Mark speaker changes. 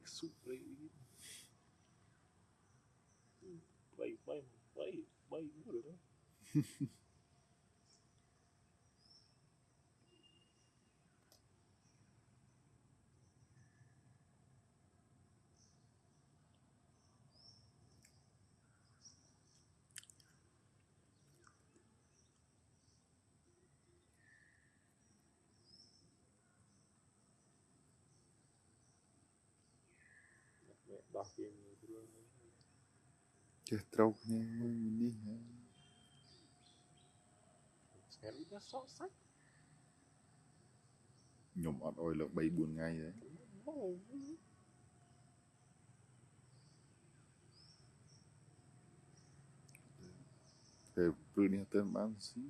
Speaker 1: Sụp lấy bay cũng được đó. Đọc phim
Speaker 2: Chứ trâu nha mình đi hả
Speaker 1: sẽ lúc nó sót sách
Speaker 2: nhổm ọt ôi là 3-4 ngày đấy thì bữa nay tên bán xí